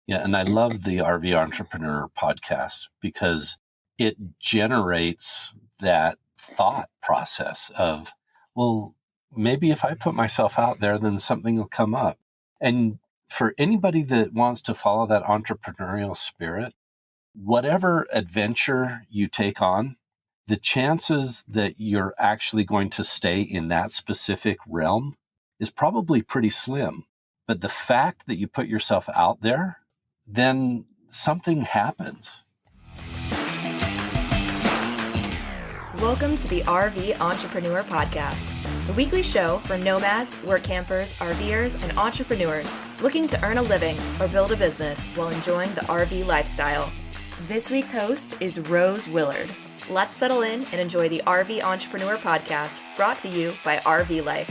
Yeah, and I love the RV Entrepreneur podcast because it generates that thought process of, well, maybe if I put myself out there, then something will come up. And for anybody that wants to follow that entrepreneurial spirit, whatever adventure you take on, the chances that you're actually going to stay in that specific realm is probably pretty slim. But the fact that you put yourself out there, then something happens. Welcome to the RV Entrepreneur Podcast, the weekly show for nomads, work campers, RVers, and entrepreneurs looking to earn a living or build a business while enjoying the RV lifestyle. This week's host is Rose Willard. Let's settle in and enjoy the RV Entrepreneur Podcast, brought to you by RV Life.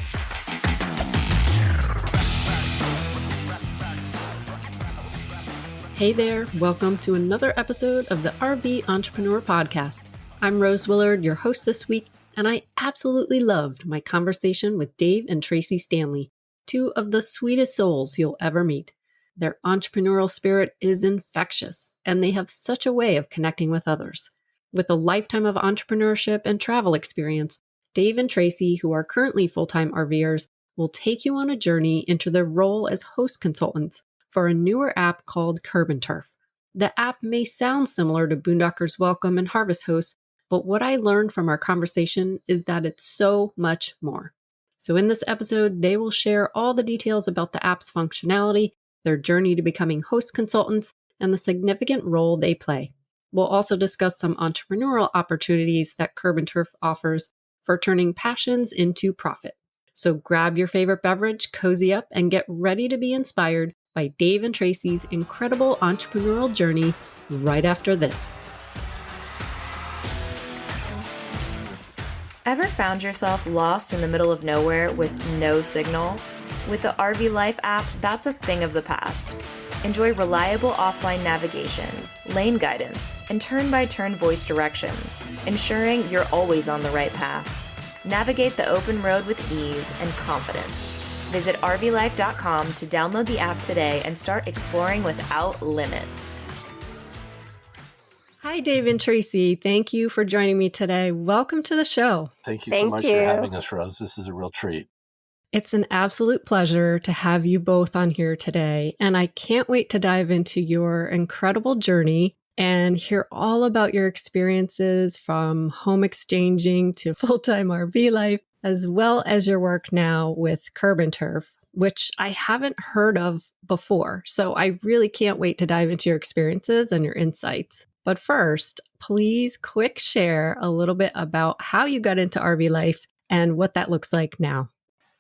Hey there, welcome to another episode of the RV Entrepreneur Podcast. I'm Rose Willard, your host this week, and I absolutely loved my conversation with Dave and Traci Stanley, two of the sweetest souls you'll ever meet. Their entrepreneurial spirit is infectious, and they have such a way of connecting with others. With a lifetime of entrepreneurship and travel experience, Dave and Traci, who are currently full-time RVers, will take you on a journey into their role as host consultants for a newer app called CurbNTurf. The app may sound similar to Boondockers Welcome and Harvest Host, but what I learned from our conversation is that it's so much more. So in this episode, they will share all the details about the app's functionality, their journey to becoming host consultants, and the significant role they play. We'll also discuss some entrepreneurial opportunities that CurbNTurf offers for turning passions into profit. So grab your favorite beverage, cozy up, and get ready to be inspired by Dave and Traci's incredible entrepreneurial journey right after this. Ever found yourself lost in the middle of nowhere with no signal? With the RV Life app, that's a thing of the past. Enjoy reliable offline navigation, lane guidance, and turn-by-turn voice directions, ensuring you're always on the right path. Navigate the open road with ease and confidence. Visit rvlife.com to download the app today and start exploring without limits. Hi, Dave and Traci. Thank you for joining me today. Welcome to the show. Thank you so much for having us, Rose. This is a real treat. It's an absolute pleasure to have you both on here today, and I can't wait to dive into your incredible journey and hear all about your experiences from home exchanging to full-time RV life, as well as your work now with CurbNTurf, which I haven't heard of before. So I really can't wait to dive into your experiences and your insights. But first, please quick share a little bit about how you got into RV life and what that looks like now.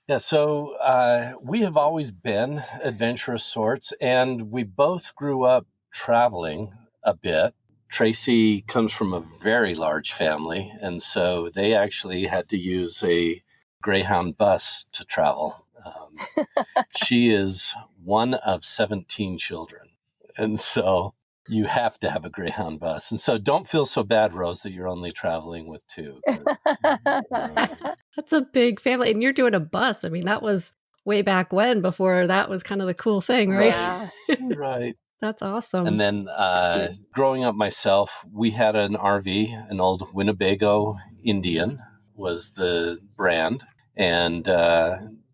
Yeah, so we have always been adventurous sorts, and we both grew up traveling a bit. Traci comes from a very large family, and so they actually had to use a Greyhound bus to travel. She is one of 17 children, and so you have to have a Greyhound bus. And so don't feel so bad, Rose, that you're only traveling with two. That's a big family. And you're doing a bus. I mean, that was way back when, before that was kind of the cool thing, right? Yeah. Right. That's awesome. And then growing up myself, we had an RV, an old Winnebago Indian was the brand, and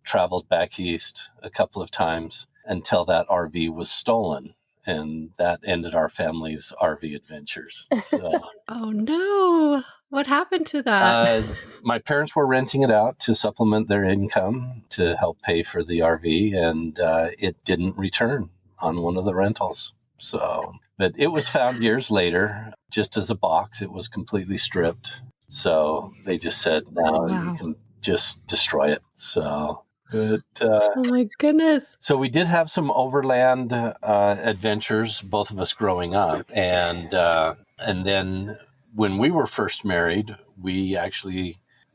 traveled back east a couple of times until that RV was stolen. And that ended our family's RV adventures. So, oh, no. What happened to that? My parents were renting it out to supplement their income to help pay for the RV, and it didn't return on one of the rentals. So, but it was found years later, just as a box. It was completely stripped. So they just said, no, you can just destroy it. So... oh my goodness. So we did have some overland adventures, both of us growing up. And then when we were first married,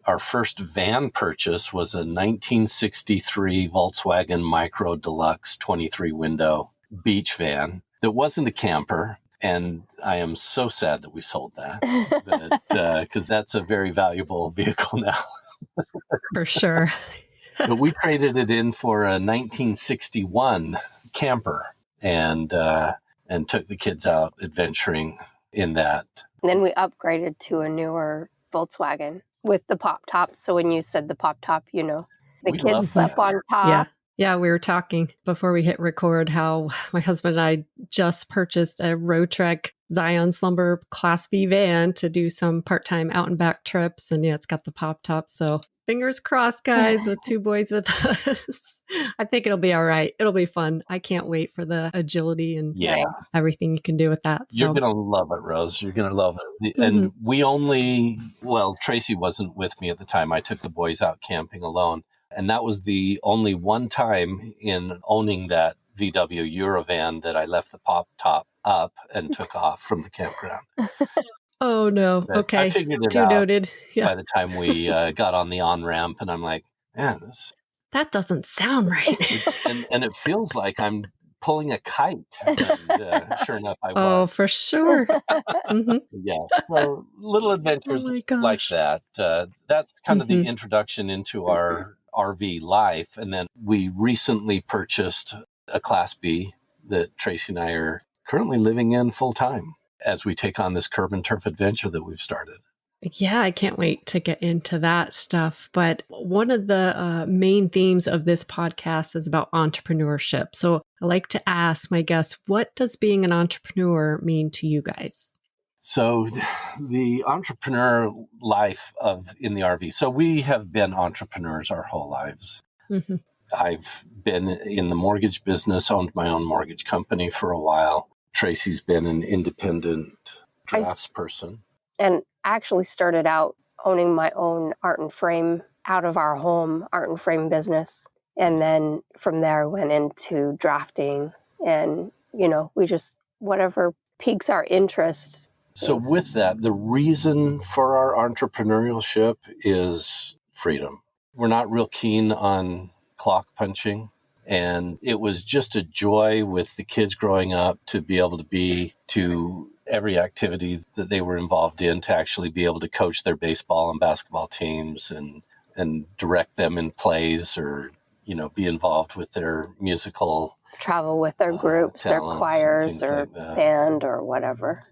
our first van purchase was a 1963 Volkswagen Micro Deluxe 23 window beach van that wasn't a camper. And I am so sad that we sold that, because that's a very valuable vehicle now. For sure. But we traded it in for a 1961 camper. and took the kids out adventuring in that. And then we upgraded to a newer Volkswagen with the pop top. So when you said the pop top, the We kids love slept that. on top. Yeah. Yeah, we were talking before we hit record how my husband and I just purchased a Road Trek Zion Slumber Class B van to do some part-time out and back trips. And yeah, it's got the pop top. So fingers crossed, guys, with two boys with us. I think it'll be all right. It'll be fun. I can't wait for the agility and everything you can do with that. So. You're going to love it, Rose. You're going to love it. And we Traci wasn't with me at the time. I took the boys out camping alone. And that was the only one time in owning that VW Eurovan that I left the pop top up and took off from the campground. Oh, no. But okay. I figured it Too out noted. Yeah. by the time we got on the on-ramp, and I'm like, man, that doesn't sound right. and it feels like I'm pulling a kite. And sure enough, I was. Oh, for sure. Yeah. So little adventures like that. That's kind of the introduction into our RV life. And then we recently purchased a Class B that Traci and I are currently living in full time as we take on this CurbNTurf adventure that we've started. Yeah, I can't wait to get into that stuff. But one of the main themes of this podcast is about entrepreneurship. So I like to ask my guests, what does being an entrepreneur mean to you guys? So the entrepreneur life in the RV. So we have been entrepreneurs our whole lives. I've been in the mortgage business, owned my own mortgage company for a while. Traci's been an independent draftsperson. And actually started out owning my own art and frame out of our home art and frame business. And then from there went into drafting and, we just, whatever piques our interest. So with that, the reason for our entrepreneurship is freedom. We're not real keen on clock punching. And it was just a joy with the kids growing up to be able to be to every activity that they were involved in, to actually be able to coach their baseball and basketball teams and direct them in plays or, be involved with their musical. Travel with their groups, their choirs or like band or whatever.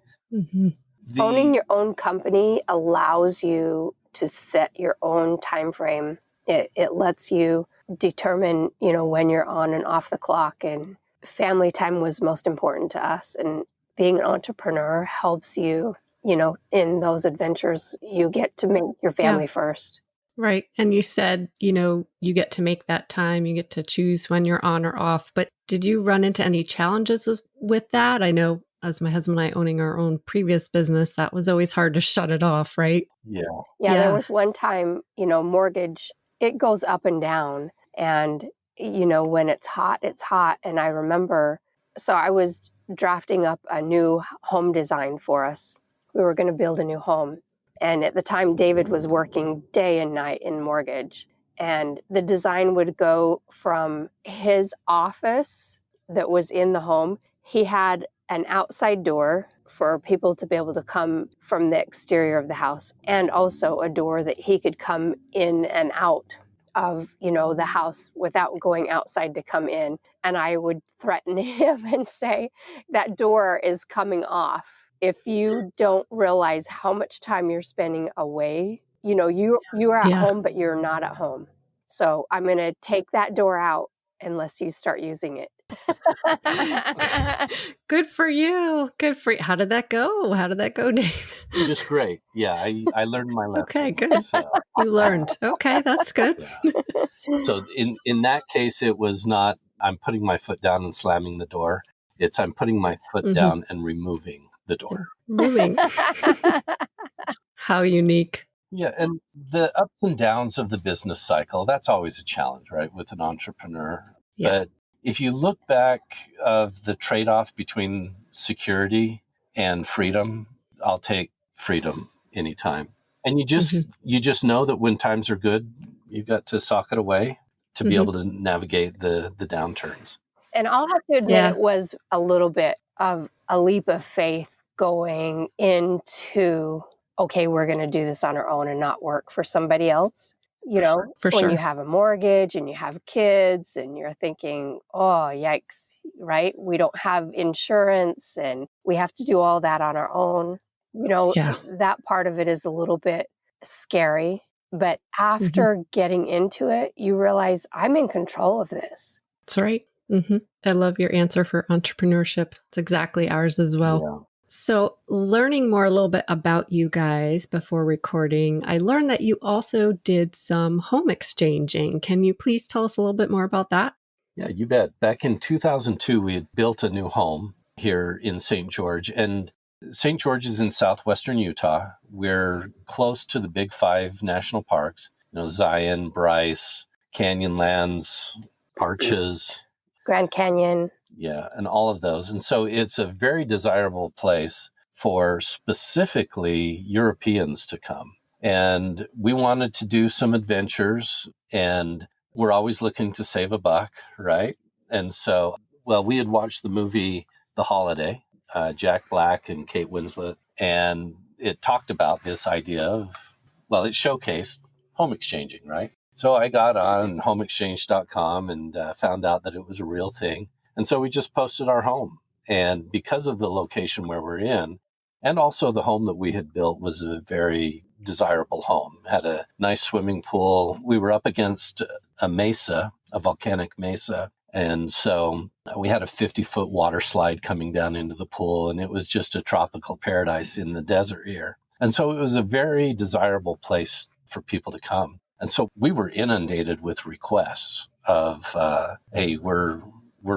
Owning your own company allows you to set your own time frame. It lets you determine, when you're on and off the clock, and family time was most important to us. And being an entrepreneur helps you, in those adventures, you get to make your family first. Right. And you said, you get to make that time, you get to choose when you're on or off. But did you run into any challenges with that? I know as my husband and I owning our own previous business, that was always hard to shut it off, right? Yeah. There was one time, mortgage, it goes up and down. And, when it's hot, it's hot. And I remember, so I was drafting up a new home design for us. We were going to build a new home. And at the time, David was working day and night in mortgage. And the design would go from his office that was in the home. He had an outside door for people to be able to come from the exterior of the house, and also a door that he could come in and out of, the house without going outside to come in. And I would threaten him and say, that door is coming off. If you don't realize how much time you're spending away, you are at home, but you're not at home. So I'm going to take that door out unless you start using it. Good for you. Good for you. How did that go? Dave? Just great. Yeah, I learned my lesson. Okay, good. So. You learned. Okay, that's good. Yeah. So in that case, it was not I'm putting my foot down and slamming the door. It's I'm putting my foot down and removing the door. Moving. How unique. Yeah, and the ups and downs of the business cycle, that's always a challenge, right, with an entrepreneur. Yeah. But if you look back of the trade-off between security and freedom, I'll take freedom anytime. And you just know that when times are good, you've got to sock it away to be able to navigate the downturns. And I'll have to admit it was a little bit of a leap of faith going into, okay, we're going to do this on our own and not work for somebody else. You know, For when sure. you have a mortgage and you have kids and you're thinking, oh, yikes, right? We don't have insurance and we have to do all that on our own. You know, that part of it is a little bit scary. But after getting into it, you realize I'm in control of this. That's right. I love your answer for entrepreneurship. It's exactly ours as well. Yeah. So, learning more a little bit about you guys before recording, I learned that you also did some home exchanging. Can you please tell us a little bit more about that? Yeah, you bet. Back in 2002, we had built a new home here in St. George, and St. George is in southwestern Utah. We're close to the big 5 national parks, Zion, Bryce, Canyonlands, Arches, Grand Canyon. Yeah, and all of those. And so it's a very desirable place for specifically Europeans to come. And we wanted to do some adventures, and we're always looking to save a buck, right? And so, we had watched the movie The Holiday, Jack Black and Kate Winslet, and it talked about this idea of, it showcased home exchanging, right? So I got on homeexchange.com and found out that it was a real thing. And so we just posted our home. And because of the location where we're in, and also the home that we had built was a very desirable home, had a nice swimming pool. We were up against a mesa, a volcanic mesa. And so we had a 50-foot water slide coming down into the pool, and it was just a tropical paradise in the desert here. And so it was a very desirable place for people to come. And so we were inundated with requests of, hey, we're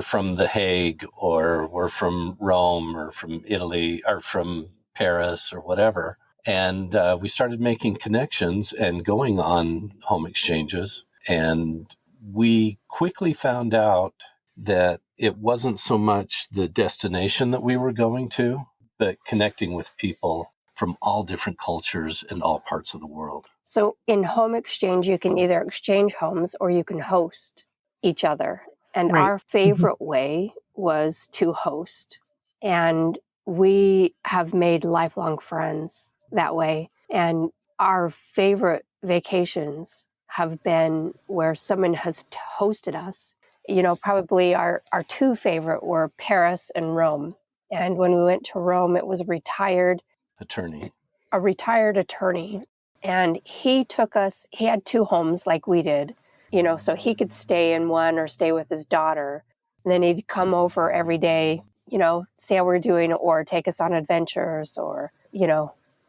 from The Hague, or we're from Rome, or from Italy, or from Paris, or whatever. And we started making connections and going on home exchanges. And we quickly found out that it wasn't so much the destination that we were going to, but connecting with people from all different cultures and all parts of the world. So in home exchange, you can either exchange homes or you can host each other. And our favorite way was to host. And we have made lifelong friends that way. And our favorite vacations have been where someone has hosted us. Probably our 2 favorite were Paris and Rome. And when we went to Rome, it was a retired attorney. And he took us, he had 2 homes like we did, so he could stay in one or stay with his daughter. And then he'd come over every day, see how we're doing, or take us on adventures, or,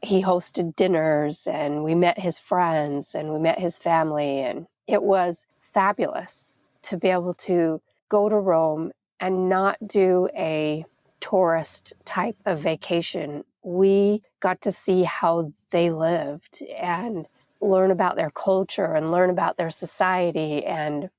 he hosted dinners, and we met his friends and we met his family. And it was fabulous to be able to go to Rome and not do a tourist type of vacation. We got to see how they lived and learn about their culture and learn about their society. And,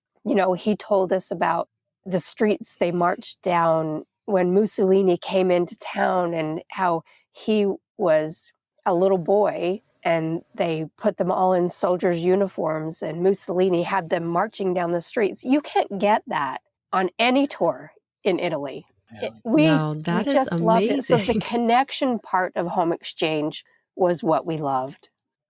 he told us about the streets they marched down when Mussolini came into town, and how he was a little boy and they put them all in soldiers' uniforms, and Mussolini had them marching down the streets. You can't get that on any tour in Italy. We just loved it. So the connection part of home exchange was what we loved.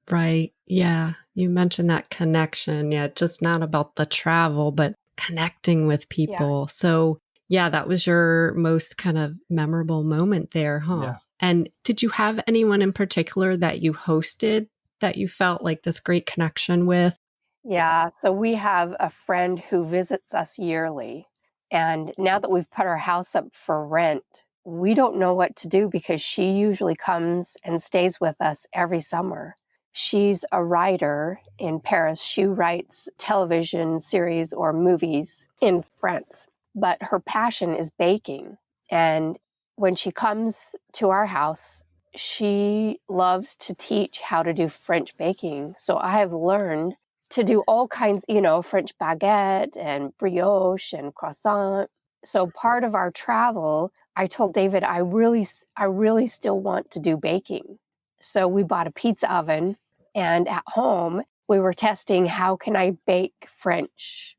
Right. Yeah. You mentioned that connection. Yeah. Just not about the travel, but connecting with people. Yeah. So that was your most kind of memorable moment there, huh? Yeah. And did you have anyone in particular that you hosted that you felt like this great connection with? Yeah. So we have a friend who visits us yearly. And now that we've put our house up for rent, we don't know what to do, because she usually comes and stays with us every summer. She's a writer in Paris. She writes television series or movies in France, but her passion is baking. And when she comes to our house, she loves to teach how to do French baking. So I have learned to do all kinds, French baguette and brioche and croissant. So part of our travel, I told David, I really still want to do baking. So we bought a pizza oven, and at home we were testing, how can I bake French,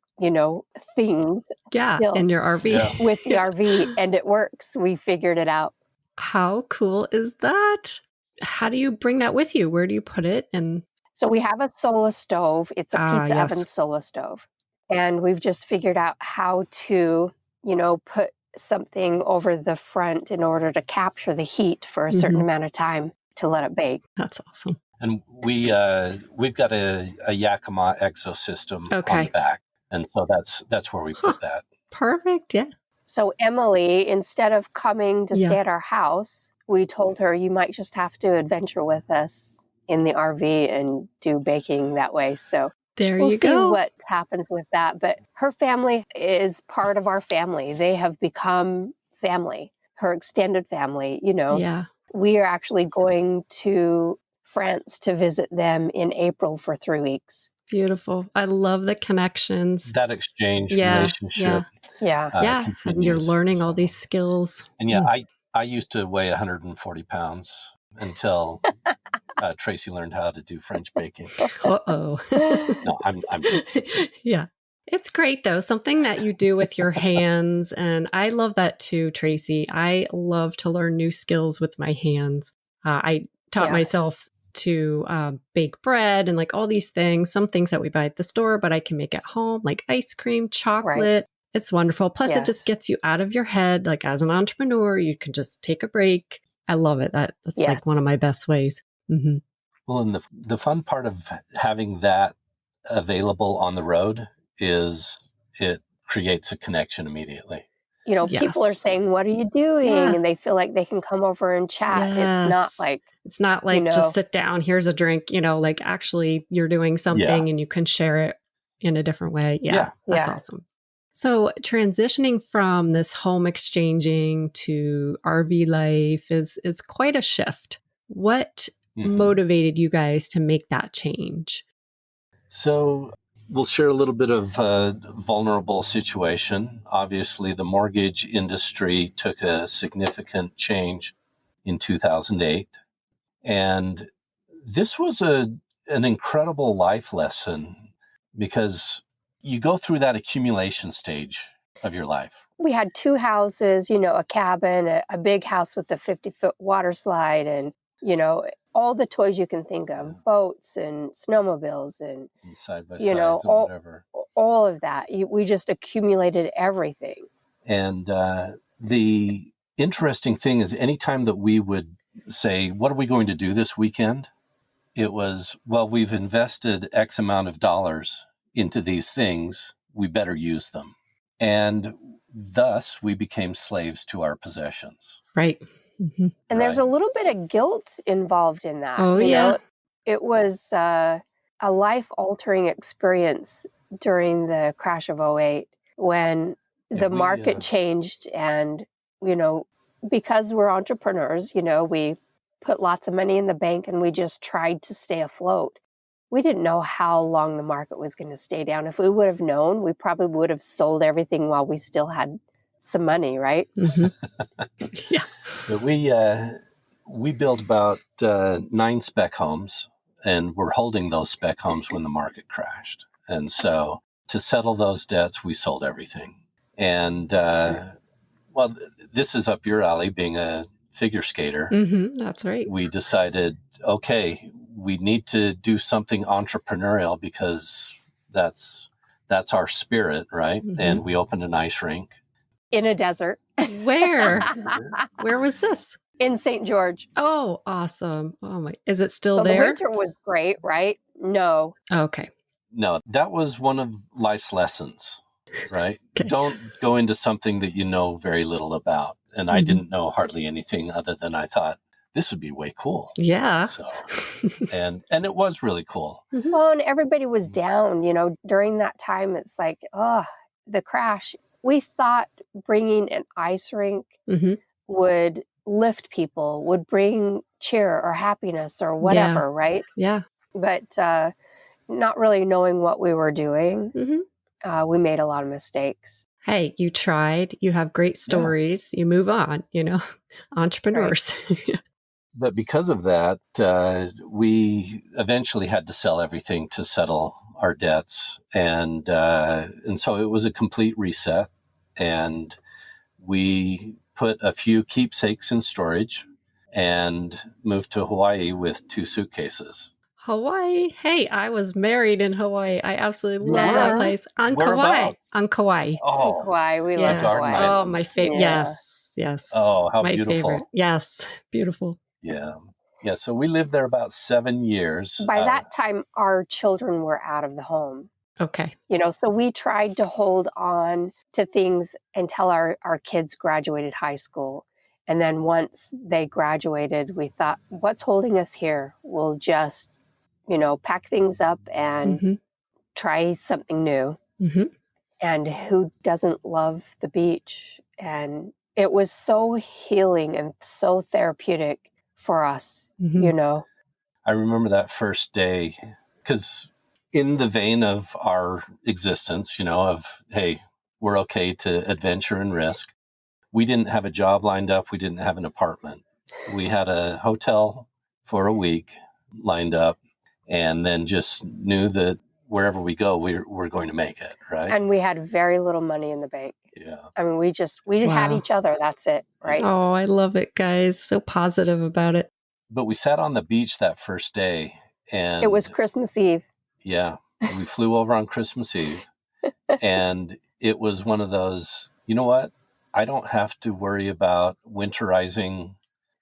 things. Yeah, in your RV. With the RV, and it works. We figured it out. How cool is that? How do you bring that with you? Where do you put it? And So we have a Sola stove. It's a pizza yes. oven Sola stove. And we've just figured out how to, put something over the front in order to capture the heat for a certain amount of time to let it bake. That's awesome. And we've got a Yakima exosystem on the back. And so that's where we put that. Perfect. Yeah. So Emily, instead of coming to stay at our house, we told her you might just have to adventure with us in the RV and do baking that way. So we'll see what happens with that. But her family is part of our family. They have become family, her extended family, Yeah. We are actually going to France to visit them in April for 3 weeks. Beautiful. I love the connections. That exchange relationship. Yeah. And you're learning all these skills. And I used to weigh 140 pounds until Traci learned how to do French baking. Uh-oh. No, I'm Yeah. It's great though. Something that you do with your hands. And I love that too, Traci. I love to learn new skills with my hands. I taught myself to bake bread and like all these things, some things that we buy at the store, but I can make at home, like ice cream, chocolate. Right. It's wonderful. Plus it just gets you out of your head. Like as an entrepreneur, you can just take a break. I love it. That's like one of my best ways. Mm-hmm. Well, and the fun part of having that available on the road is it creates a connection immediately. People are saying, "What are you doing?" And they feel like they can come over and chat. Yes. It's not like just sit down, here's a drink, like actually you're doing something and you can share it in a different way. That's awesome. So transitioning from this home exchanging to RV life is quite a shift. What motivated you guys to make that change? So we'll share a little bit of a vulnerable situation. Obviously, the mortgage industry took a significant change in 2008. And this was an incredible life lesson because you go through that accumulation stage of your life. We had 2 houses, a cabin, a big house with a 50-foot water slide, and, all the toys you can think of, boats and snowmobiles and side-by-sides and whatever. All of that. We just accumulated everything. And the interesting thing is anytime that we would say, what are we going to do this weekend? It was, well, we've invested X amount of dollars into these things. We better use them. And thus we became slaves to our possessions. Right. Mm-hmm. And there's a little bit of guilt involved in that. Oh, It was a life-altering experience during the crash of 2008 when the market changed and, because we're entrepreneurs, we put lots of money in the bank and we just tried to stay afloat. We didn't know how long the market was going to stay down. If we would have known, we probably would have sold everything while we still had some money, right? Mm-hmm. Yeah. But we built about 9 spec homes, and we're holding those spec homes when the market crashed. And so to settle those debts, we sold everything. And this is up your alley, being a figure skater. Mm-hmm. That's right. We decided, okay, we need to do something entrepreneurial because that's our spirit, right? Mm-hmm. And we opened an ice rink. In a desert. Where? Where was this? In St. George. Oh, awesome. Oh my, is it still there? So the winter was great, right? No. Okay. No, that was one of life's lessons, right? Okay. Don't go into something that you know very little about. And I didn't know hardly anything other than I thought, this would be way cool. Yeah. So, and it was really cool. Well, and everybody was down, during that time. It's like, the crash. We thought bringing an ice rink would lift people, would bring cheer or happiness or whatever, right? Yeah. But not really knowing what we were doing, we made a lot of mistakes. Hey, you tried. You have great stories. You move on, entrepreneurs. Right. But because of that, we eventually had to sell everything to settle our debts. And so it was a complete reset. And we put a few keepsakes in storage and moved to Hawaii with 2 suitcases. Hawaii. Hey, I was married in Hawaii. I absolutely You love that were? place. On Kauai. Whereabouts? On Kauai. On Oh, Kauai, we the love Yeah. Garden Hawaii. Oh, my Island. favorite. Yeah. Yes. Oh, how My beautiful. favorite. Yes. Beautiful. Yeah. Yeah. So we lived there about 7 years. By that time, our children were out of the home. Okay. So we tried to hold on to things until our kids graduated high school. And then once they graduated, we thought, what's holding us here? We'll just, pack things up and Mm-hmm. try something new. Mm-hmm. And who doesn't love the beach? And it was so healing and so therapeutic for us, Mm-hmm. I remember that first day because in the vein of our existence, of, hey, we're okay to adventure and risk. We didn't have a job lined up. We didn't have an apartment. We had a hotel for a week lined up and then just knew that wherever we go, we're going to make it, right? And we had very little money in the bank. Yeah. I mean, we had Wow. each other. That's it, right? Oh, I love it, guys. So positive about it. But we sat on the beach that first day and It was Christmas Eve. yeah, we flew over on Christmas Eve and it was one of those, you know what? I don't have to worry about winterizing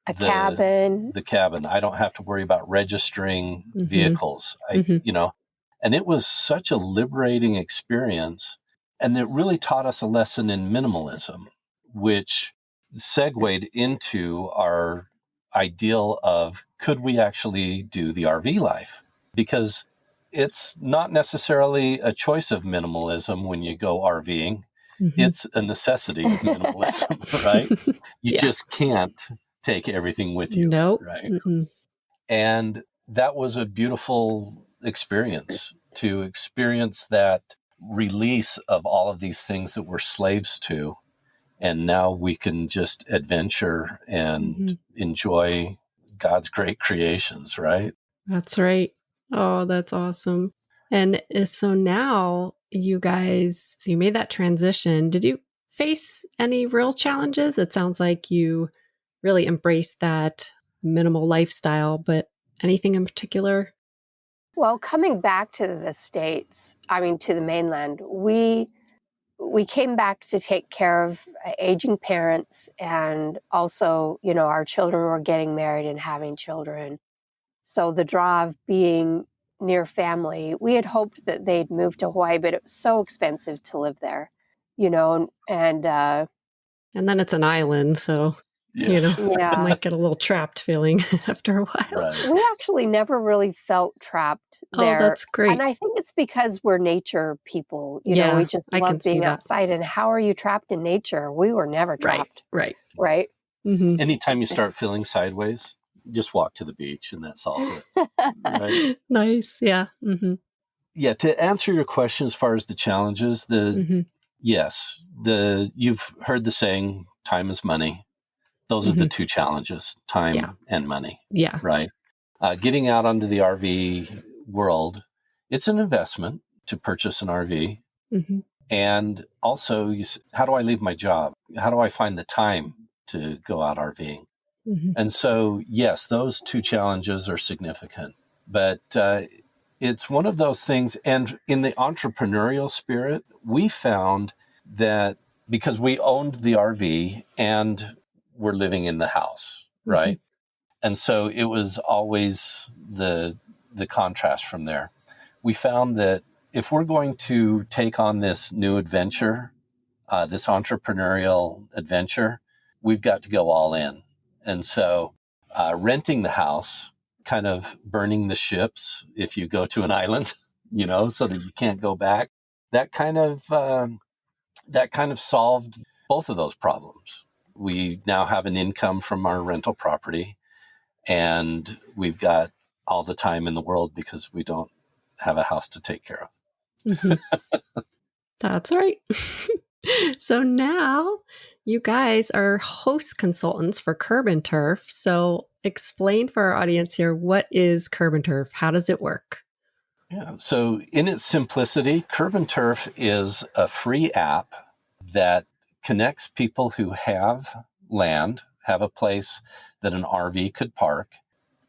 A cabin. the cabin. I don't have to worry about registering Mhm. vehicles. Mhm. And it was such a liberating experience. And it really taught us a lesson in minimalism, which segued into our ideal of could we actually do the RV life? Because it's not necessarily a choice of minimalism when you go RVing. Mhm. It's a necessity of minimalism, right? You Yeah. just can't take everything with you, Nope. right? Mm-mm. And that was a beautiful experience to experience that release of all of these things that we're slaves to. And now we can just adventure and Mhm. enjoy God's great creations, right? That's right. Oh, that's awesome. And so now you guys, so you made that transition. Did you face any real challenges? It sounds like you really embraced that minimal lifestyle, but anything in particular? Well, coming back to the States, to the mainland, we came back to take care of aging parents, and also, our children were getting married and having children. So the draw of being near family, we had hoped that they'd move to Hawaii, but it was so expensive to live there, and And then it's an island, so Yes. you yeah. might get a little trapped feeling after a while. Right. We actually never really felt trapped Oh, there. that's great. And I think it's because we're nature people. Yeah, We just I can love see being that. outside. And how are you trapped in nature? We were never trapped, Right. right? Mm-hmm. Anytime you start feeling sideways, just walk to the beach and that solves it. Right. Nice. Yeah. Mm-hmm. Yeah. To answer your question as far as the challenges, Mm-hmm. yes, you've heard the saying, time is money. Those are the two challenges, time Yeah. and money, Yeah. right? Getting out onto the RV world, it's an investment to purchase an RV. Mm-hmm. And also, how do I leave my job? How do I find the time to go out RVing? Mm-hmm. And so, yes, those two challenges are significant. But it's one of those things. And in the entrepreneurial spirit, we found that because we owned the RV and we're living in the house, right? And so it was always the contrast from there. We found that if we're going to take on this new adventure, this entrepreneurial adventure, we've got to go all in. And so renting the house, kind of burning the ships if you go to an island, so that you can't go back, that kind of solved both of those problems. We now have an income from our rental property, and we've got all the time in the world because we don't have a house to take care of. Mm-hmm. That's right. So now you guys are host consultants for CurbNTurf. So explain for our audience here, what is CurbNTurf? How does it work? Yeah. So in its simplicity, CurbNTurf is a free app that connects people who have land, have a place that an RV could park,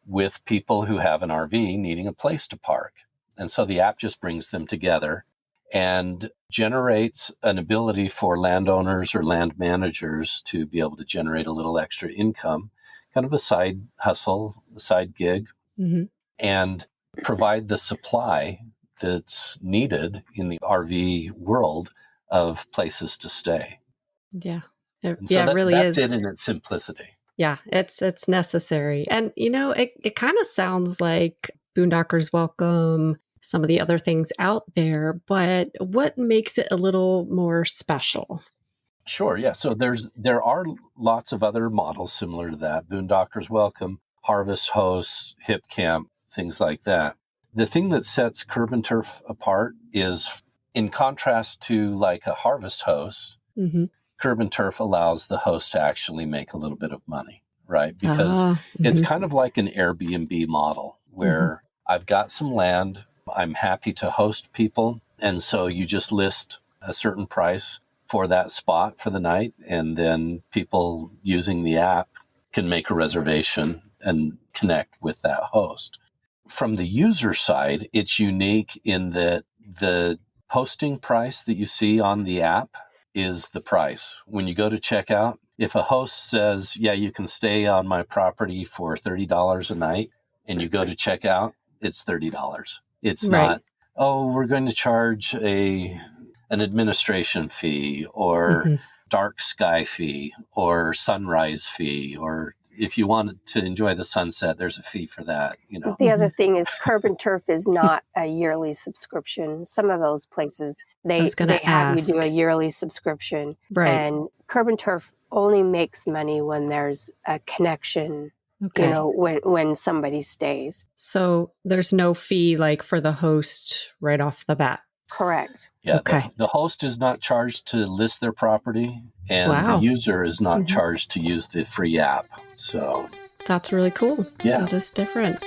with people who have an RV needing a place to park. And so the app just brings them together and generates an ability for landowners or land managers to be able to generate a little extra income, kind of a side hustle, a side gig, and provide the supply that's needed in the RV world of places to stay. Yeah. And so It really that's is. it in its simplicity. Yeah, it's necessary. And, it kind of sounds like Boondockers Welcome, some of the other things out there, but what makes it a little more special? Sure, yeah. So there are lots of other models similar to that. Boondockers Welcome, Harvest Hosts, Hip Camp, things like that. The thing that sets CurbNTurf apart is, in contrast to like a Harvest Host, CurbNTurf allows the host to actually make a little bit of money, right? Because it's kind of like an Airbnb model where I've got some land, I'm happy to host people, and so you just list a certain price for that spot for the night, and then people using the app can make a reservation and connect with that host. From the user side, it's unique in that the posting price that you see on the app is the price. When you go to checkout, if a host says, yeah, you can stay on my property for $30 a night, and you go to checkout, it's $30. It's not, oh, we're going to charge an administration fee or dark sky fee or sunrise fee, or if you wanted to enjoy the sunset, there's a fee for that. The other thing is CurbNTurf is not a yearly subscription. Some of those places, they have you do a yearly subscription. Right. And CurbNTurf only makes money when there's a connection, when somebody stays. So there's no fee like for the host right off the bat. Correct. Yeah. Okay. The host is not charged to list their property, and the user is not charged to use the free app. So that's really cool. Yeah. That is different.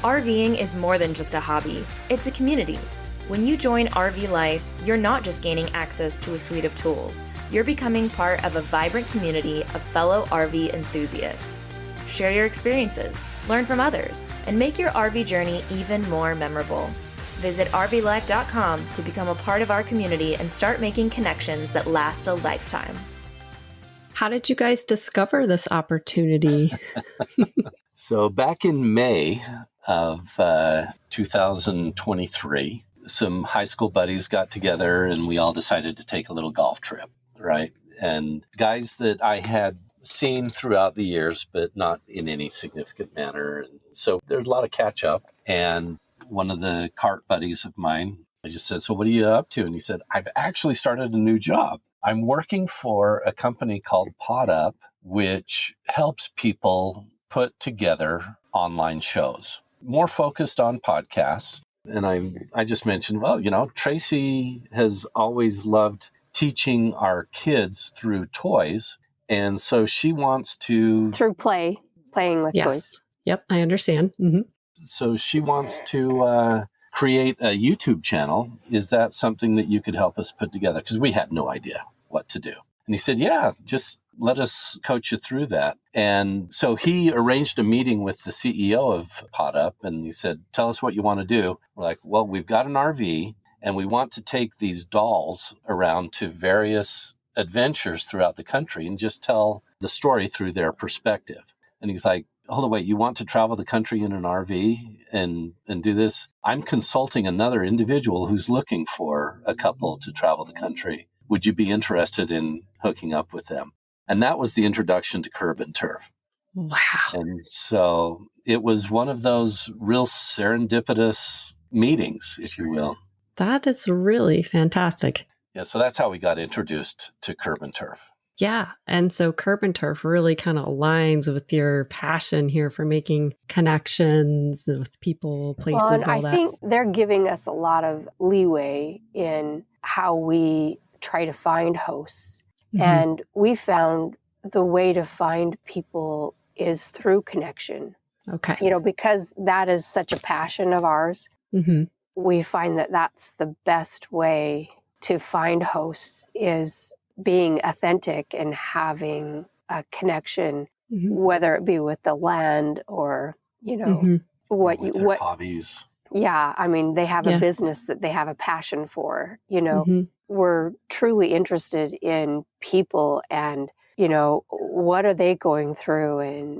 RVing is more than just a hobby. It's a community. When you join RV Life, you're not just gaining access to a suite of tools. You're becoming part of a vibrant community of fellow RV enthusiasts. Share your experiences, learn from others, and make your RV journey even more memorable. Visit rvlife.com to become a part of our community and start making connections that last a lifetime. How did you guys discover this opportunity? So back in May of 2023, some high school buddies got together and we all decided to take a little golf trip, right? And guys that I had seen throughout the years, but not in any significant manner. And so there's a lot of catch up. And one of the cart buddies of mine, I just said, so what are you up to? And he said, I've actually started a new job. I'm working for a company called PodUp, which helps people put together online shows, more focused on podcasts. And I just mentioned, well, Traci has always loved teaching our kids through toys. And so she wants to... Through playing with toys. Yep, I understand. So she wants to create a YouTube channel. Is that something that you could help us put together? Because we had no idea what to do. And he said, yeah, just let us coach you through that. And so he arranged a meeting with the CEO of PodUp, and he said, tell us what you want to do. We're like, well, we've got an RV, and we want to take these dolls around to various adventures throughout the country and just tell the story through their perspective. And he's like, hold on, wait, you want to travel the country in an RV and do this? I'm consulting another individual who's looking for a couple to travel the country. Would you be interested in hooking up with them? And that was the introduction to CurbNTurf. Wow. And so it was one of those real serendipitous meetings, if you will. That is really fantastic. Yeah, so that's how we got introduced to CurbNTurf. Yeah. And so CurbNTurf really kind of aligns with your passion here for making connections with people, places, well, and all that. I think they're giving us a lot of leeway in how we try to find hosts. And we found the way to find people is through connection. Okay. Because that is such a passion of ours. We find that that's the best way to find hosts is being authentic and having a connection whether it be with the land or, or with their hobbies. Yeah. I mean, they have a business that they have a passion for, we're truly interested in people and, what are they going through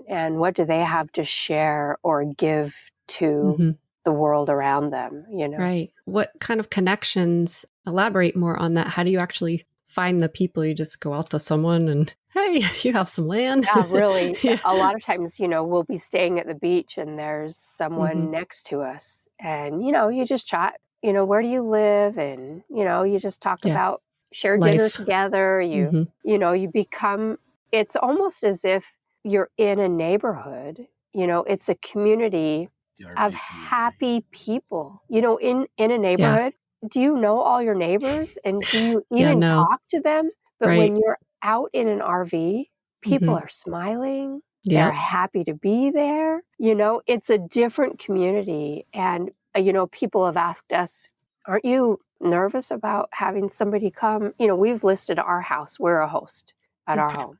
and what do they have to share or give to the world around them, Right. What kind of connections, elaborate more on that? How do you actually find the people? You just go out to someone and, hey, you have some land. Yeah, really. A lot of times, we'll be staying at the beach and there's someone next to us and, you just chat, where do you live? And, you just talk about share dinner Life. together. You become, it's almost as if you're in a neighborhood, it's a community of happy people, in a neighborhood. Do you know all your neighbors and do you even talk to them? But when you're out in an RV, people are smiling. They're happy to be there. It's a different community. And, people have asked us, aren't you nervous about having somebody come? We've listed our house. We're a host at our home.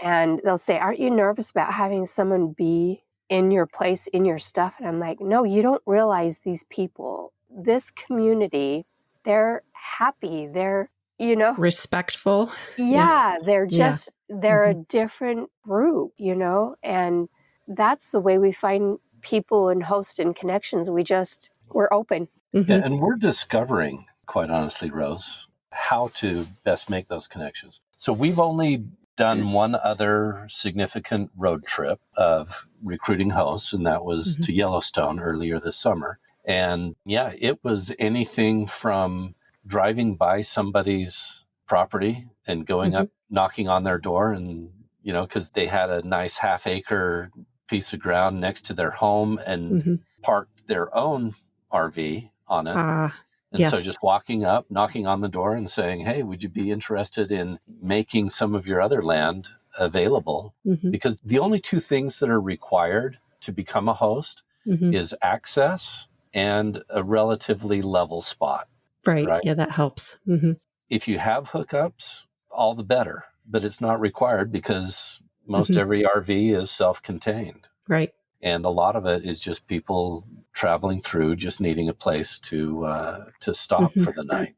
And they'll say, aren't you nervous about having someone be in your place, in your stuff? And I'm like, no, you don't realize these people, this community, they're happy. They're, respectful. Yeah, they're just, they're a different group, and that's the way we find people and host and connections. We're open. Yeah, and we're discovering, quite honestly, Rose, how to best make those connections. So we've only done one other significant road trip of recruiting hosts, and that was to Yellowstone earlier this summer. And it was anything from driving by somebody's property and going up, knocking on their door and, because they had a nice half-acre piece of ground next to their home and parked their own RV on it. So just walking up, knocking on the door and saying, hey, would you be interested in making some of your other land available? Because the only two things that are required to become a host is access and a relatively level spot. Right? Yeah, that helps. If you have hookups, all the better, but it's not required because most every RV is self-contained. Right. And a lot of it is just people traveling through, just needing a place to stop for the night.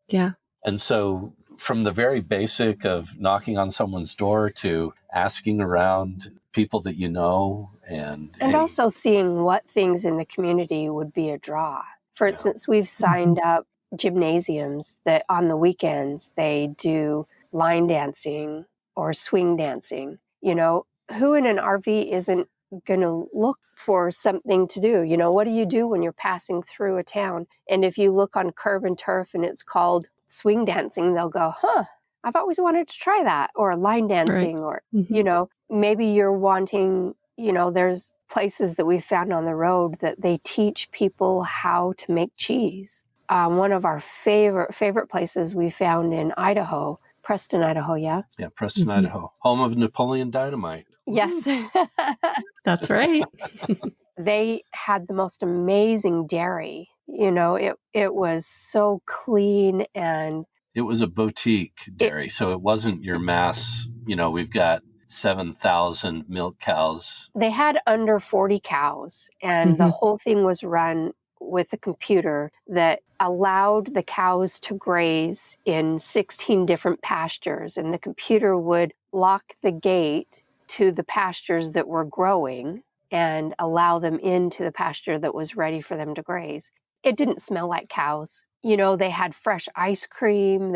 Yeah. And so from the very basic of knocking on someone's door to asking around people that you know and also seeing what things in the community would be a draw. For instance, we've signed up gymnasiums that on the weekends they do line dancing or swing dancing. Who in an RV isn't going to look for something to do? What do you do when you're passing through a town? And if you look on CurbNTurf and it's called swing dancing, they'll go, I've always wanted to try that. Or line dancing, or, maybe you're wanting, there's places that we've found on the road that they teach people how to make cheese. One of our favorite places we found in Idaho, Preston, Idaho, Yeah, Preston, Idaho, home of Napoleon Dynamite. Yes. That's right. They had the most amazing dairy. It was so clean and... It was a boutique dairy, so it wasn't your mass, we've got 7,000 milk cows. They had under 40 cows, and the whole thing was run with a computer that allowed the cows to graze in 16 different pastures. And the computer would lock the gate to the pastures that were growing and allow them into the pasture that was ready for them to graze. It didn't smell like cows. They had fresh ice cream.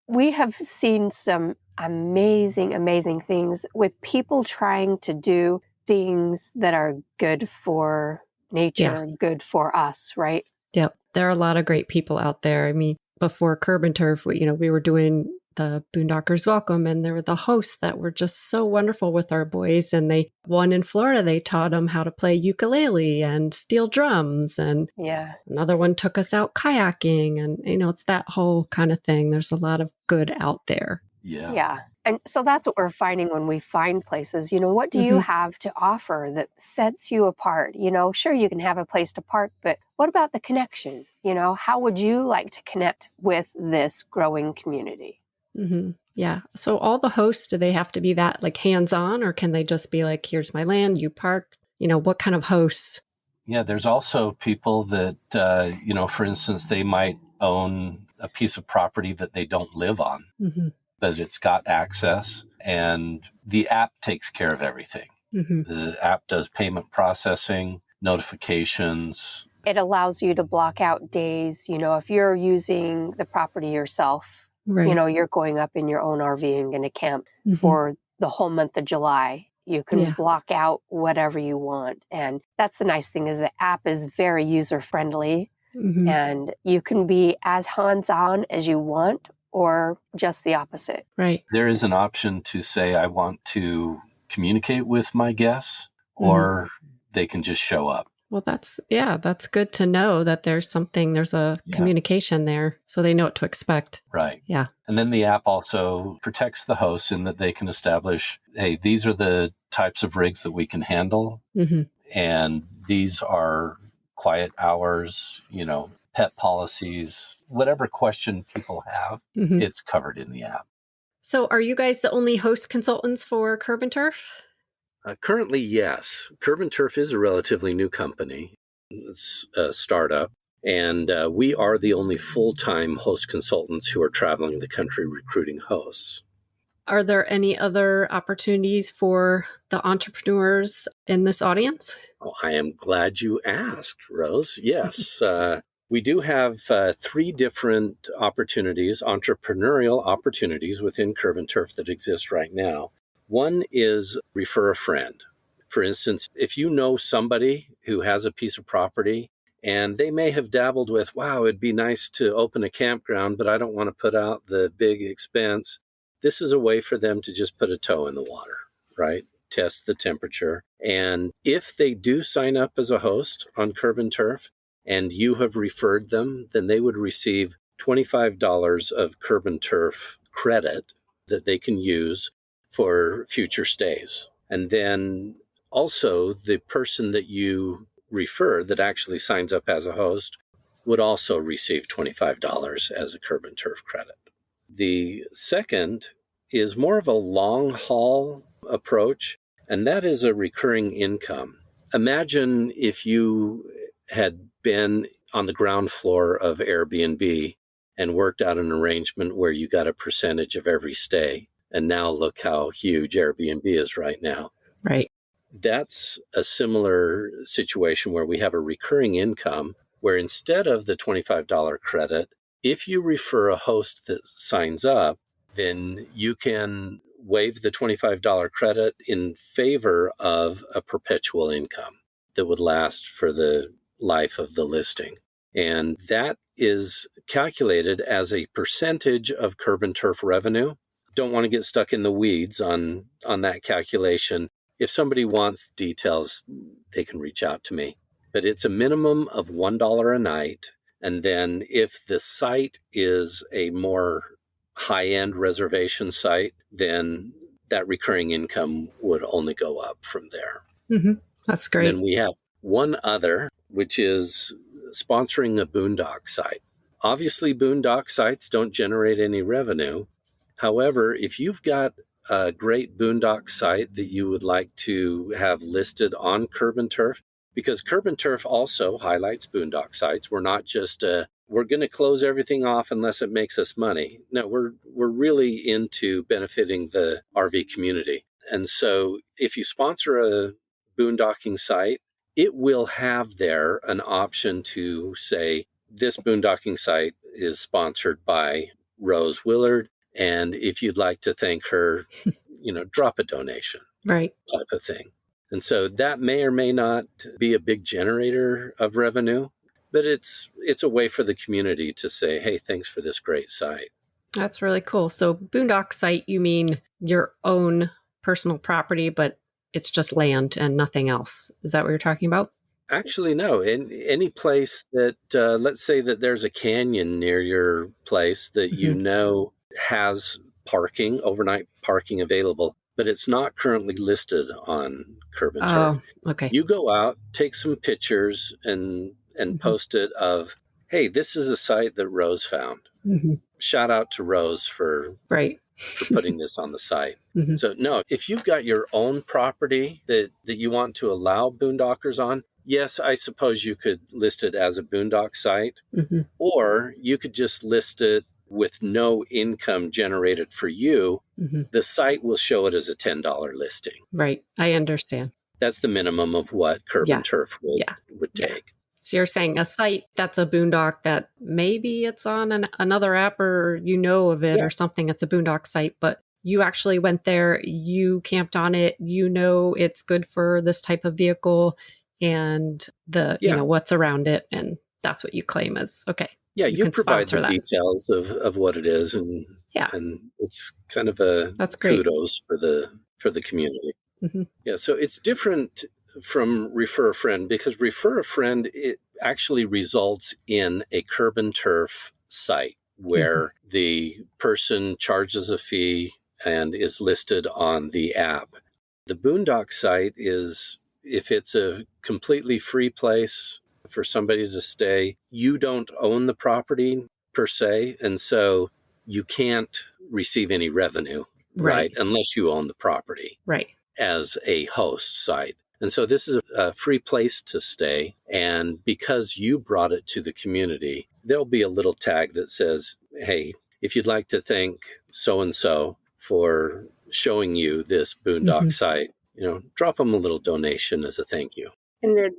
We have seen some amazing things with people trying to do things that are good for nature, good for us, right? Yep. There are a lot of great people out there. I mean, before CurbNTurf, we were doing the Boondockers Welcome, and there were the hosts that were just so wonderful with our boys. And one in Florida, they taught them how to play ukulele and steel drums. And another one took us out kayaking. And, it's that whole kind of thing. There's a lot of good out there. Yeah. And so that's what we're finding when we find places. What do you have to offer that sets you apart? Sure, you can have a place to park, but what about the connection? How would you like to connect with this growing community? Yeah. So all the hosts, do they have to be that like hands-on, or can they just be like, here's my land, you park? What kind of hosts? Yeah, there's also people that, for instance, they might own a piece of property that they don't live on, Mm-hmm. but it's got access, and the app takes care of everything. Mm-hmm. The app does payment processing, notifications. It allows you to block out days. If you're using the property yourself, Right. you're going up in your own RV and going to camp Mm-hmm. for the whole month of July. You can block out whatever you want. And that's the nice thing, is the app is very user-friendly. Mm-hmm. And you can be as hands-on as you want, or just the opposite. Right. There is an option to say, I want to communicate with my guests, or they can just show up. Well, that's good to know that there's a communication there, so they know what to expect. Right. Yeah. And then the app also protects the hosts in that they can establish, hey, these are the types of rigs that we can handle. Mm-hmm. And these are quiet hours, pet policies, whatever question people have, it's covered in the app. So are you guys the only host consultants for CurbNTurf? Currently, yes. CurbNTurf is a relatively new company. It's a startup. And we are the only full-time host consultants who are traveling the country recruiting hosts. Are there any other opportunities for the entrepreneurs in this audience? Oh, I am glad you asked, Rose. Yes. We do have 3 different opportunities, entrepreneurial opportunities within CurbNTurf that exist right now. One is refer a friend. For instance, if you know somebody who has a piece of property and they may have dabbled with, wow, it'd be nice to open a campground, but I don't want to put out the big expense. This is a way for them to just put a toe in the water, right? Test the temperature. And if they do sign up as a host on CurbNTurf and you have referred them, then they would receive $25 of CurbNTurf credit that they can use for future stays. And then also the person that you refer that actually signs up as a host would also receive $25 as a CurbNTurf credit. The second is more of a long haul approach, and that is a recurring income. Imagine if you had been on the ground floor of Airbnb and worked out an arrangement where you got a percentage of every stay. And now look how huge Airbnb is right now. Right. That's a similar situation where we have a recurring income where instead of the $25 credit, if you refer a host that signs up, then you can waive the $25 credit in favor of a perpetual income that would last for the life of the listing. And that is calculated as a percentage of CurbNTurf revenue. Don't want to get stuck in the weeds on that calculation. If somebody wants details, they can reach out to me. But it's a minimum of $1 a night. And then if the site is a more high-end reservation site, then that recurring income would only go up from there. Mm-hmm. That's great. And then we have one other, which is sponsoring a boondock site. Obviously, boondock sites don't generate any revenue. However, if you've got a great boondock site that you would like to have listed on CurbNTurf, because CurbNTurf also highlights boondock sites. We're not just we're going to close everything off unless it makes us money. No, we're really into benefiting the RV community. And so if you sponsor a boondocking site, it will have there an option to say, this boondocking site is sponsored by Rose Willard. And if you'd like to thank her, drop a donation, right, type of thing. And so that may or may not be a big generator of revenue, but it's a way for the community to say, hey, thanks for this great site. That's really cool. So boondock site, you mean your own personal property, but it's just land and nothing else. Is that what you're talking about? Actually, no. In any place that, let's say that there's a canyon near your place that you know has parking, overnight parking available, but it's not currently listed on CurbNTurf. Oh, okay. You go out, take some pictures and post it of, hey, this is a site that Rose found. Shout out to Rose for for putting this on the site. Mm-hmm. So no, if you've got your own property that you want to allow boondockers on, yes, I suppose you could list it as a boondock site, Mm-hmm. or you could just list it with no income generated for you. Mm-hmm. The site will show it as a $10 listing. Right. I understand. That's the minimum of what CurbNTurf would take. So you're saying a site that's a boondock that maybe it's on another app or you know of it or something. It's a boondock site, but you actually went there, you camped on it, you know it's good for this type of vehicle and you know what's around it, and that's what you claim as okay. Yeah, you can provide the that. details of what it is, and it's kind of that's kudos for the community. Mm-hmm. Yeah, so it's different from refer a friend, because refer a friend, it actually results in a CurbNTurf site where the person charges a fee and is listed on the app. The boondock site is, if it's a completely free place for somebody to stay, you don't own the property per se, and so you can't receive any revenue, right? Unless you own the property as a host site. And so this is a free place to stay. And because you brought it to the community, there'll be a little tag that says, hey, if you'd like to thank so-and-so for showing you this boondock site, drop them a little donation as a thank you. And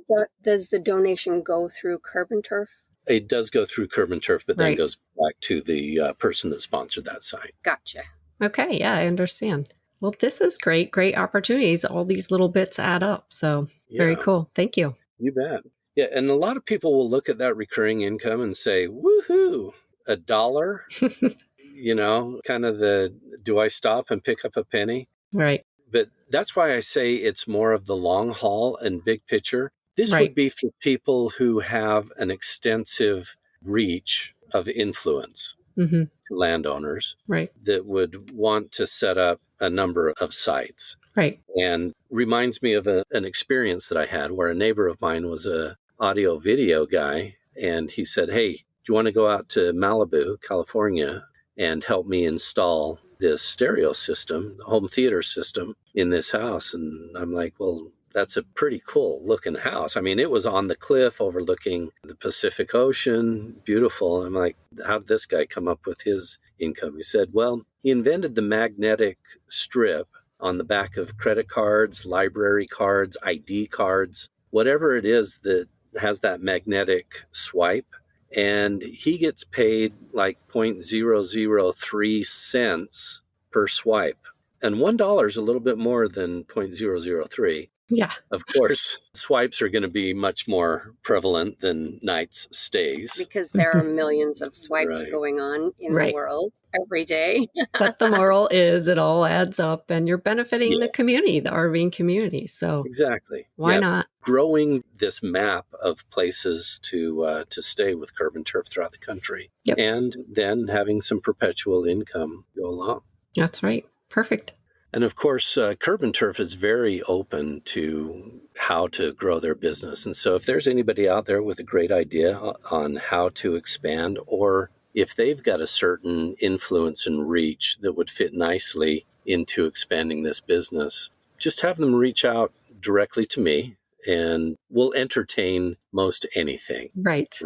does the donation go through CurbNTurf? It does go through CurbNTurf, but then goes back to the person that sponsored that site. Gotcha. Okay, yeah, I understand. Well, this is great opportunities. All these little bits add up. So very cool. Thank you. You bet. Yeah, and a lot of people will look at that recurring income and say, woohoo, $1? Kind of do I stop and pick up a penny? Right. But that's why I say it's more of the long haul and big picture. This would be for people who have an extensive reach of influence to landowners that would want to set up a number of sites. Right. And reminds me of an experience that I had where a neighbor of mine was a audio video guy. And he said, hey, do you want to go out to Malibu, California, and help me install this stereo system, home theater system in this house? And I'm like, well, that's a pretty cool looking house. I mean, it was on the cliff overlooking the Pacific Ocean, beautiful. I'm like, how did this guy come up with his income? He said, well, he invented the magnetic strip on the back of credit cards, library cards, ID cards, whatever it is that has that magnetic swipe. And he gets paid like 0.003 cents per swipe. And $1 is a little bit more than 0.003. Yeah. Of course, swipes are going to be much more prevalent than nights stays. Because there are millions of swipes going on in the world every day. But the moral is it all adds up and you're benefiting the community, the RVing community. So exactly. Why not? Growing this map of places to stay with CurbNTurf throughout the country. Yep. And then having some perpetual income go along. That's right. Perfect. And of course, CurbNTurf is very open to how to grow their business. And so if there's anybody out there with a great idea on how to expand, or if they've got a certain influence and reach that would fit nicely into expanding this business, just have them reach out directly to me and we'll entertain most anything. Right.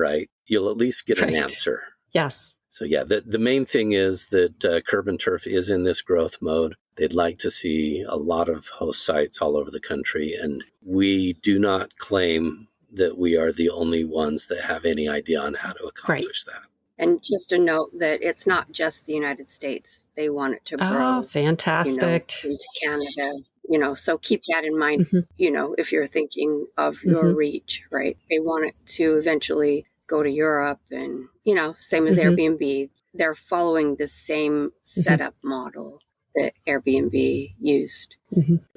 You'll at least get an answer. Yes. So the main thing is that CurbNTurf is in this growth mode. They'd like to see a lot of host sites all over the country. And we do not claim that we are the only ones that have any idea on how to accomplish that. And just a note that it's not just the United States. They want it to grow. Oh, fantastic. Into Canada, so keep that in mind, if you're thinking of your reach, right? They want it to eventually go to Europe and, same as Airbnb. They're following the same setup model that Airbnb used.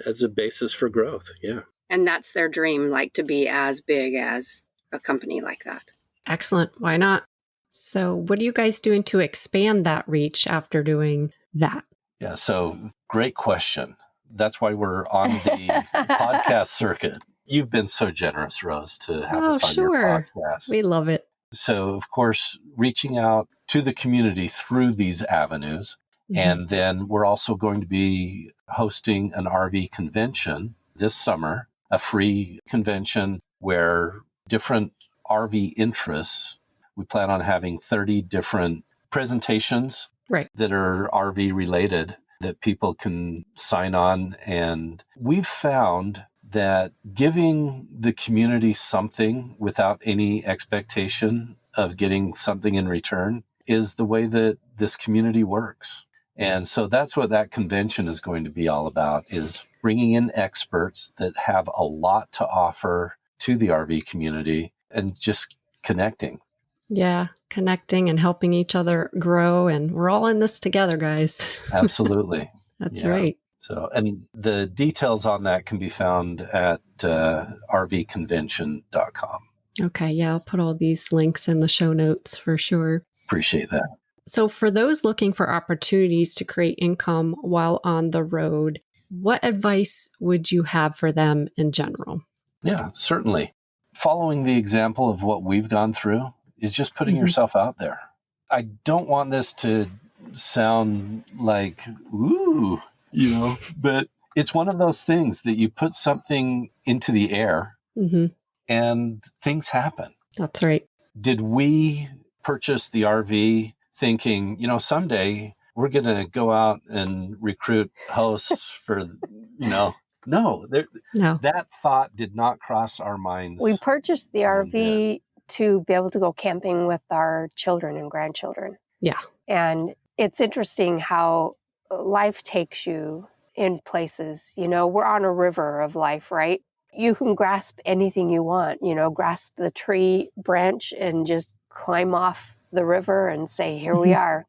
As a basis for growth, And that's their dream, like to be as big as a company like that. Excellent. Why not? So what are you guys doing to expand that reach after doing that? Yeah, so great question. That's why we're on the podcast circuit. You've been so generous, Rose, to have us on your podcast. We love it. So, of course, reaching out to the community through these avenues. And then we're also going to be hosting an RV convention this summer, a free convention where different RV interests, we plan on having 30 different presentations that are RV related that people can sign on. And we've found that giving the community something without any expectation of getting something in return is the way that this community works. And so that's what that convention is going to be all about, is bringing in experts that have a lot to offer to the RV community and just connecting. Yeah, connecting and helping each other grow. And we're all in this together, guys. Absolutely. That's right. So, and the details on that can be found at rvconvention.com. Okay. Yeah, I'll put all these links in the show notes for sure. Appreciate that. So for those looking for opportunities to create income while on the road, what advice would you have for them in general? Yeah, certainly. Following the example of what we've gone through is just putting yourself out there. I don't want this to sound like, ooh, but it's one of those things that you put something into the air and things happen. That's right. Did we purchase the RV thinking, someday we're going to go out and recruit hosts for, No, that thought did not cross our minds. We purchased the RV to be able to go camping with our children and grandchildren. Yeah. And it's interesting how life takes you in places. We're on a river of life, right? You can grasp anything you want, grasp the tree branch and just climb off the river and say, here we are.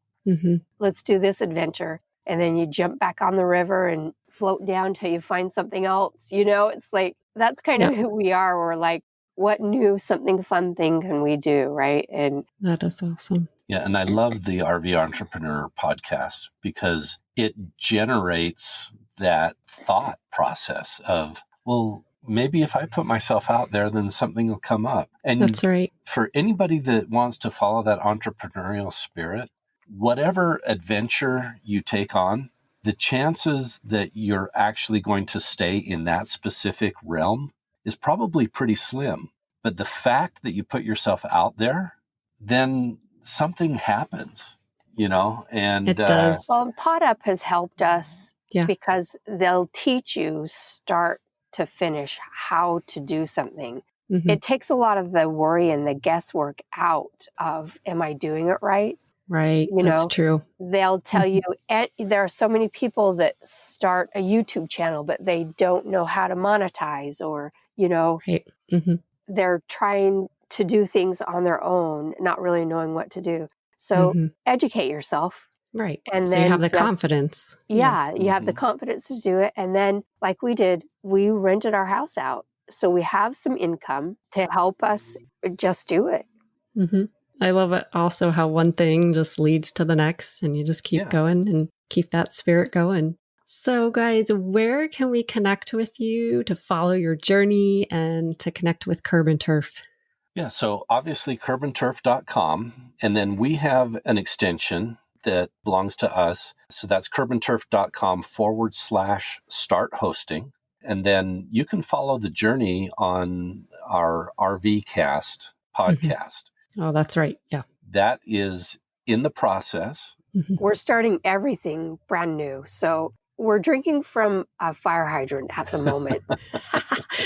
Let's do this adventure. And then you jump back on the river and float down till you find something else. It's like, that's kind of who we are. We're like, what new something fun thing can we do, right? And that is awesome. Yeah, and I love the RV Entrepreneur podcast because it generates that thought process of, well, maybe if I put myself out there, then something will come up. And that's right. For anybody that wants to follow that entrepreneurial spirit, whatever adventure you take on, the chances that you're actually going to stay in that specific realm is probably pretty slim. But the fact that you put yourself out there, then something happens, and it does. Well, Pod Up has helped us because they'll teach you start to finish how to do something. It takes a lot of the worry and the guesswork out of, am I doing it right? Right. That's true. They'll tell you, there are so many people that start a YouTube channel, but they don't know how to monetize or, they're trying to do things on their own, not really knowing what to do. So educate yourself. Right. And so then you have the confidence. Yeah, you have the confidence to do it. And then like we did, we rented our house out. So we have some income to help us just do it. I love it also how one thing just leads to the next and you just keep going and keep that spirit going. So guys, where can we connect with you to follow your journey and to connect with CurbNTurf? Yeah, so obviously CurbNTurf.com. And then we have an extension that belongs to us. So that's CurbNTurf.com/start hosting. And then you can follow the journey on our RV Cast podcast. Oh, that's right. Yeah. That is in the process. We're starting everything brand new. So we're drinking from a fire hydrant at the moment.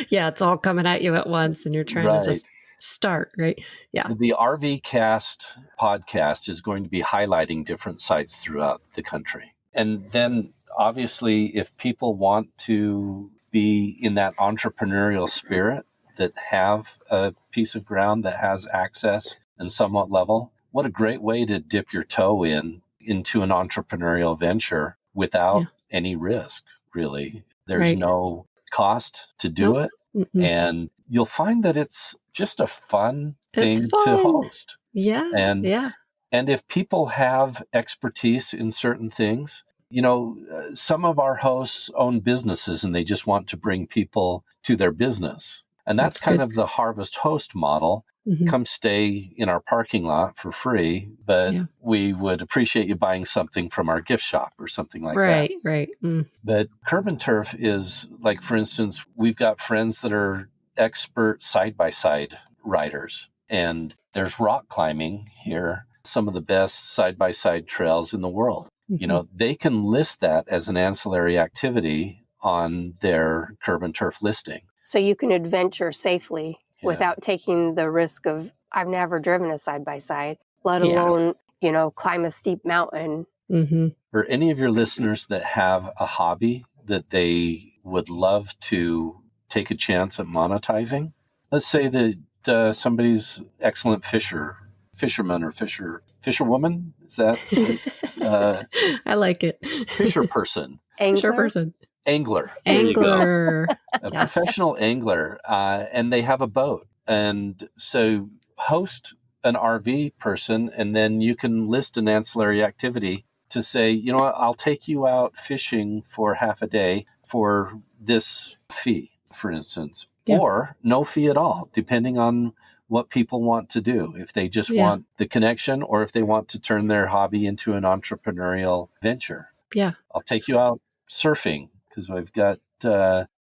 Yeah, it's all coming at you at once and you're trying to just start, right? Yeah. The RV Cast podcast is going to be highlighting different sites throughout the country. And then obviously, if people want to be in that entrepreneurial spirit, that have a piece of ground that has access and somewhat level, what a great way to dip your toe into an entrepreneurial venture without any risk, really. There's no cost to do it. And you'll find that it's just a fun thing to host. Yeah. And if people have expertise in certain things, some of our hosts own businesses and they just want to bring people to their business. And that's kind of the harvest host model. come stay in our parking lot for free, but we would appreciate you buying something from our gift shop or something like that. Right. But CurbNTurf is like, for instance, we've got friends that are expert side-by-side riders, and there's rock climbing here, some of the best side-by-side trails in the world. They can list that as an ancillary activity on their CurbNTurf listing. So you can adventure safely without taking the risk of, I've never driven a side-by-side, let alone, climb a steep mountain. For any of your listeners that have a hobby that they would love to take a chance at monetizing, let's say that somebody's excellent fisherman or fisherwoman, is that? I like it. Fisher person. Angler. There you go. A Yes. professional angler, and they have a boat. And so host an RV person, and then you can list an ancillary activity to say, you know what, I'll take you out fishing for half a day for this fee, for instance, or no fee at all, depending on what people want to do. If they just want the connection, or if they want to turn their hobby into an entrepreneurial venture. Yeah. I'll take you out surfing because I've got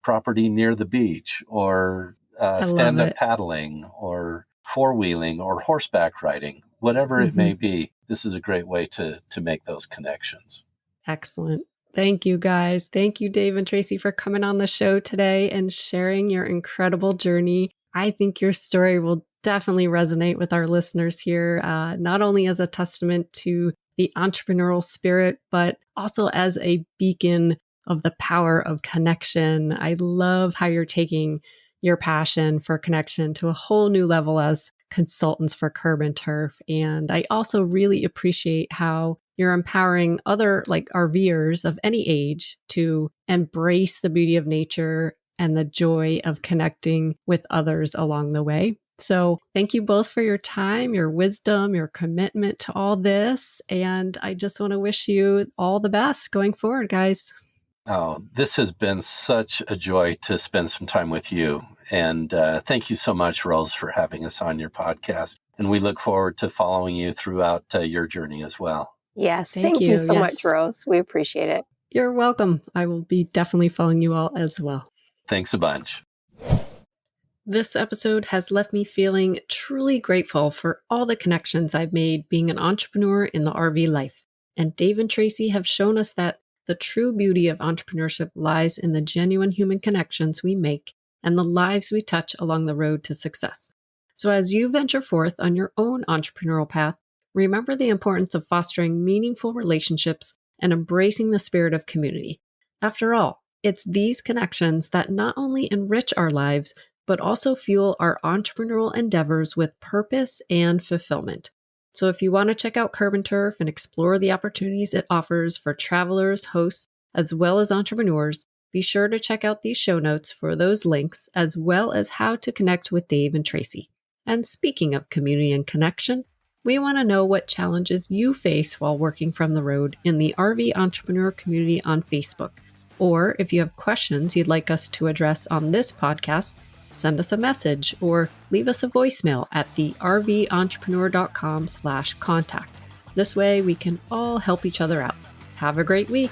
property near the beach, or stand-up paddling, or four-wheeling, or horseback riding, whatever it may be. This is a great way to make those connections. Excellent. Thank you, guys. Thank you, Dave and Traci, for coming on the show today and sharing your incredible journey. I think your story will definitely resonate with our listeners here, not only as a testament to the entrepreneurial spirit, but also as a beacon of the power of connection. I love how you're taking your passion for connection to a whole new level as consultants for CurbNTurf. And I also really appreciate how you're empowering other RVers of any age to embrace the beauty of nature and the joy of connecting with others along the way. So thank you both for your time, your wisdom, your commitment to all this. And I just want to wish you all the best going forward, guys. Oh, this has been such a joy to spend some time with you. And thank you so much, Rose, for having us on your podcast. And we look forward to following you throughout your journey as well. Yes. Thank you so much, Rose. We appreciate it. You're welcome. I will be definitely following you all as well. Thanks a bunch. This episode has left me feeling truly grateful for all the connections I've made being an entrepreneur in the RV life. And Dave and Traci have shown us that the true beauty of entrepreneurship lies in the genuine human connections we make and the lives we touch along the road to success. So as you venture forth on your own entrepreneurial path, remember the importance of fostering meaningful relationships and embracing the spirit of community. After all, it's these connections that not only enrich our lives, but also fuel our entrepreneurial endeavors with purpose and fulfillment. So if you want to check out CurbNTurf and explore the opportunities it offers for travelers, hosts, as well as entrepreneurs, be sure to check out these show notes for those links, as well as how to connect with Dave and Traci. And speaking of community and connection, we want to know what challenges you face while working from the road in the RV entrepreneur community on Facebook. Or if you have questions you'd like us to address on this podcast, send us a message or leave us a voicemail at the rventrepreneur.com/contact. This way we can all help each other out. Have a great week.